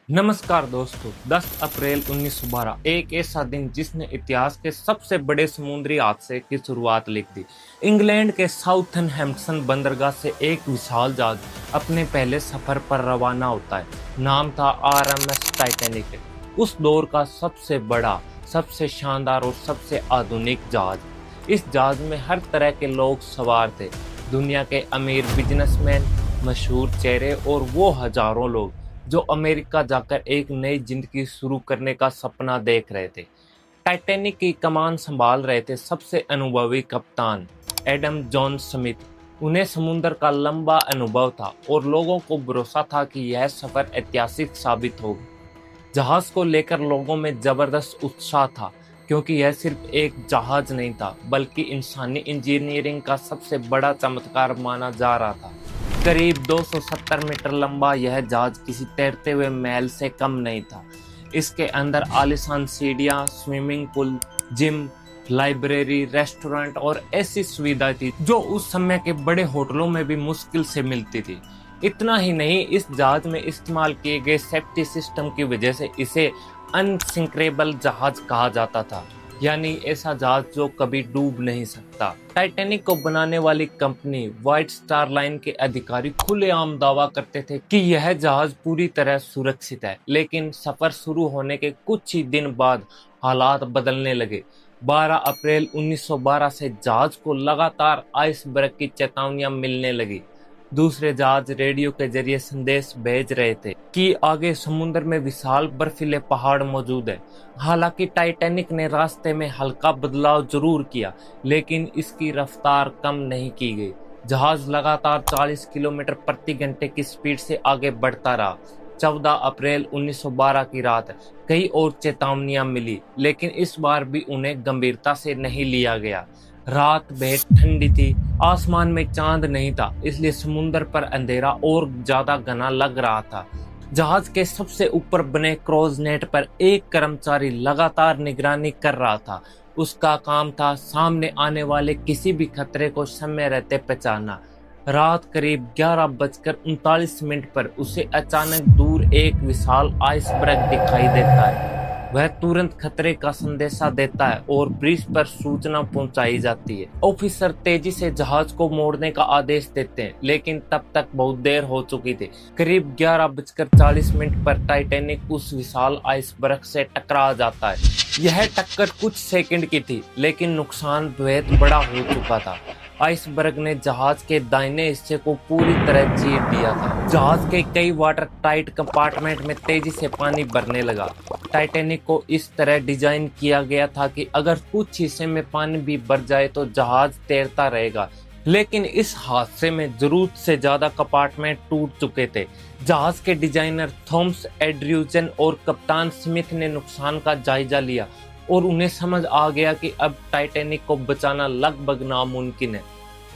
नमस्कार दोस्तों। 10 अप्रैल 1912 एक ऐसा दिन जिसने इतिहास के सबसे बड़े समुद्री हादसे की शुरुआत लिख दी। इंग्लैंड के साउथहैम्पटन बंदरगाह से एक विशाल जहाज अपने पहले सफर पर रवाना होता है। नाम था आरएमएस टाइटैनिक। उस दौर का सबसे बड़ा, सबसे शानदार और सबसे आधुनिक जहाज। इस जहाज में हर तरह के लोग सवार थे। दुनिया के अमीर बिजनेसमैन, मशहूर चेहरे और वो हजारों लोग जो अमेरिका जाकर एक नई जिंदगी शुरू करने का सपना देख रहे थे। टाइटैनिक की कमान संभाल रहे थे सबसे अनुभवी कप्तान एडम जॉन स्मिथ। उन्हें समुद्र का लंबा अनुभव था और लोगों को भरोसा था कि यह सफर ऐतिहासिक साबित होगा। जहाज को लेकर लोगों में जबरदस्त उत्साह था, क्योंकि यह सिर्फ एक जहाज नहीं था बल्कि इंसानी इंजीनियरिंग का सबसे बड़ा चमत्कार माना जा रहा था। करीब 270 मीटर लंबा यह जहाज किसी तैरते हुए महल से कम नहीं था। इसके अंदर आलीशान सीढ़ियां, swimming pool, gym, library, restaurant और ऐसी सुविधाएं थी जो उस समय के बड़े होटलों में भी मुश्किल से मिलती थी। इतना ही नहीं, इस जहाज में इस्तेमाल किए गए सेफ्टी सिस्टम की वजह से इसे अनसिंकरेबल जहाज कहा जाता था, यानी ऐसा जहाज जो कभी डूब नहीं सकता। टाइटैनिक को बनाने वाली कंपनी व्हाइट स्टार लाइन के अधिकारी खुलेआम दावा करते थे कि यह जहाज पूरी तरह सुरक्षित है, लेकिन सफर शुरू होने के कुछ ही दिन बाद हालात बदलने लगे। 12 अप्रैल 1912 से जहाज को लगातार आइसबर्ग की चेतावनियां मिलने लगी। दूसरे जहाज रेडियो के जरिए संदेश भेज रहे थे कि आगे समुद्र में विशाल बर्फीले पहाड़ मौजूद है। हालांकि टाइटैनिक ने रास्ते में हल्का बदलाव जरूर किया, लेकिन इसकी रफ्तार कम नहीं की गई। जहाज लगातार 40 किलोमीटर प्रति घंटे की स्पीड से आगे बढ़ता रहा। 14 अप्रैल 1912 की रात कई और चेतावनियां मिली, लेकिन इस बार भी उन्हें गंभीरता से नहीं लिया गया। रात बेहद ठंडी थी, आसमान में चांद नहीं था, इसलिए समुद्र पर अंधेरा और ज्यादा घना लग रहा था। जहाज के सबसे ऊपर बने क्रॉस नेट पर एक कर्मचारी लगातार निगरानी कर रहा था। उसका काम था सामने आने वाले किसी भी खतरे को समय रहते पहचानना। रात करीब 11:39 पर उसे अचानक दूर एक विशाल आइसबर्ग दिखाई देता है। वह तुरंत खतरे का संदेशा देता है और ब्रिज पर सूचना पहुंचाई जाती है। ऑफिसर तेजी से जहाज को मोड़ने का आदेश देते हैं, लेकिन तब तक बहुत देर हो चुकी थी। करीब 11:40 पर टाइटैनिक उस विशाल आइसबर्ग से टकरा जाता है। यह टक्कर कुछ सेकंड की थी, लेकिन नुकसान बेहद बड़ा हो चुका था। आइसबर्ग ने जहाज के दाहिने हिस्से को पूरी तरह चीर दिया था। जहाज के कई वाटर टाइट कंपार्टमेंट में तेजी से पानी भरने लगा। टाइटैनिक को इस तरह डिजाइन किया गया था कि अगर कुछ हिस्से में पानी भी भर जाए तो जहाज तैरता रहेगा, लेकिन इस हादसे में जरूरत से ज्यादा कंपार्टमेंट टूट चुके थे। जहाज के डिजाइनर थॉमस एड्रयूजन और कप्तान स्मिथ ने नुकसान का जायजा लिया और उन्हें समझ आ गया कि अब टाइटैनिक को बचाना लगभग नामुमकिन है।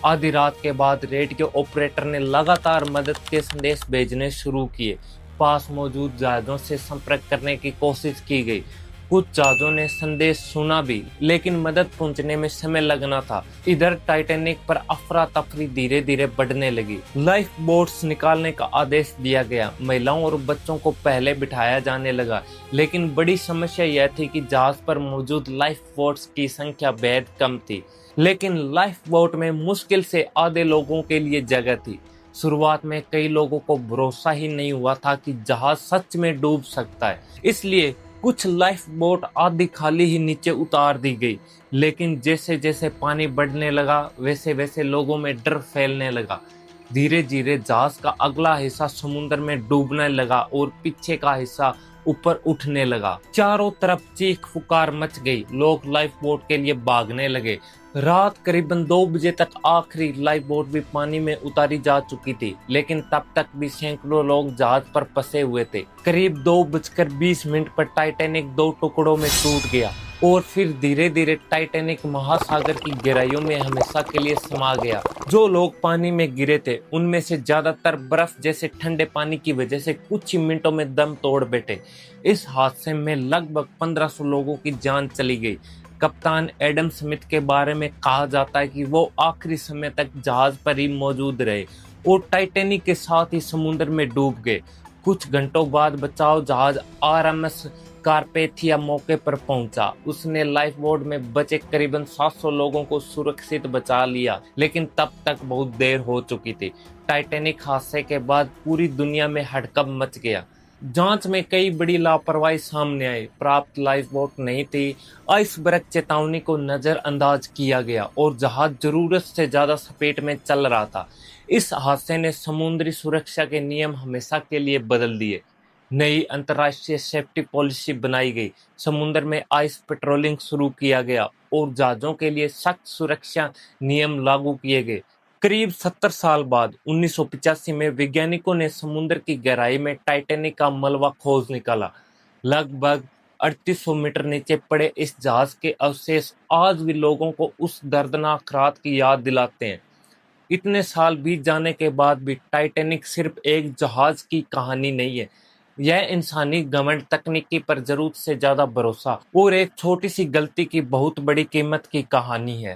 आधी रात के बाद रेडियो ऑपरेटर ने लगातार मदद के संदेश भेजने शुरू किए। पास मौजूद जहाज़ों से संपर्क करने की कोशिश की गई। कुछ जहाज़ों ने संदेश सुना भी, लेकिन मदद पहुंचने में समय लगना था। इधर टाइटैनिक पर अफरा तफरी धीरे धीरे बढ़ने लगी। लाइफ बोट्स निकालने का आदेश दिया गया। महिलाओं और बच्चों को पहले बिठाया जाने लगा, लेकिन बड़ी समस्या यह थी कि जहाज पर मौजूद लाइफ बोट्स की संख्या बेहद कम थी। लेकिन लाइफ बोट में मुश्किल से आधे लोगों के लिए जगह थी। शुरुआत में कई लोगों को भरोसा ही नहीं हुआ था कि जहाज सच में डूब सकता है, इसलिए कुछ लाइफ बोट आधी खाली ही नीचे उतार दी गई। लेकिन जैसे जैसे पानी बढ़ने लगा, वैसे वैसे लोगों में डर फैलने लगा। धीरे धीरे जहाज का अगला हिस्सा समुद्र में डूबने लगा और पीछे का हिस्सा ऊपर उठने लगा। चारों तरफ चीख पुकार मच गई। लोग लाइफ बोट के लिए भागने लगे। रात करीबन 2 बजे तक आखिरी लाइफ बोट भी पानी में उतारी जा चुकी थी, लेकिन तब तक भी सैकड़ों लोग जहाज पर फंसे हुए थे। करीब 2:20 पर टाइटैनिक 2 टुकड़ों में टूट गया और फिर धीरे धीरे टाइटैनिक महासागर की गहराइयों में हमेशा के लिए समा गया। जो लोग पानी में गिरे थे, उनमें से ज्यादातर बर्फ जैसे ठंडे पानी की वजह से कुछ ही मिनटों में दम तोड़ बैठे। इस हादसे में लगभग 1500 लोगों की जान चली गई। कप्तान एडम स्मिथ के बारे में कहा जाता है कि वो आखिरी समय तक जहाज पर ही मौजूद रहे और टाइटैनिक के साथ ही समुद्र में डूब गए। कुछ घंटों बाद बचाव जहाज आरएमएस कारपेथिया मौके पर पहुंचा। उसने लाइफ बोट में बचे करीबन 700 लोगों को सुरक्षित बचा लिया, लेकिन तब तक बहुत देर हो चुकी थी। टाइटैनिक हादसे के बाद पूरी दुनिया में हड़कंप मच गया। जांच में कई बड़ी लापरवाही सामने आई। प्राप्त लाइफ बोट नहीं थी, आइसबर्ग चेतावनी को नजरअंदाज किया गया और जहाज जरूरत से ज्यादा स्पीड में चल रहा था। इस हादसे ने समुद्री सुरक्षा के नियम हमेशा के लिए बदल दिए। नई अंतर्राष्ट्रीय सेफ्टी पॉलिसी बनाई गई, समुद्र में आइस पेट्रोलिंग शुरू किया गया और जहाजों के लिए सख्त सुरक्षा नियम लागू किए गए। करीब 70 साल बाद 1985 में वैज्ञानिकों ने समुद्र की गहराई में टाइटैनिक का मलबा खोज निकाला। लगभग 3800 मीटर नीचे पड़े इस जहाज के अवशेष आज भी लोगों को उस दर्दनाक रात की याद दिलाते हैं। इतने साल बीत जाने के बाद भी टाइटैनिक सिर्फ एक जहाज की कहानी नहीं है, यह इंसानी घमंड, तकनीकी पर जरूरत से ज्यादा भरोसा और एक छोटी सी गलती की बहुत बड़ी कीमत की कहानी है।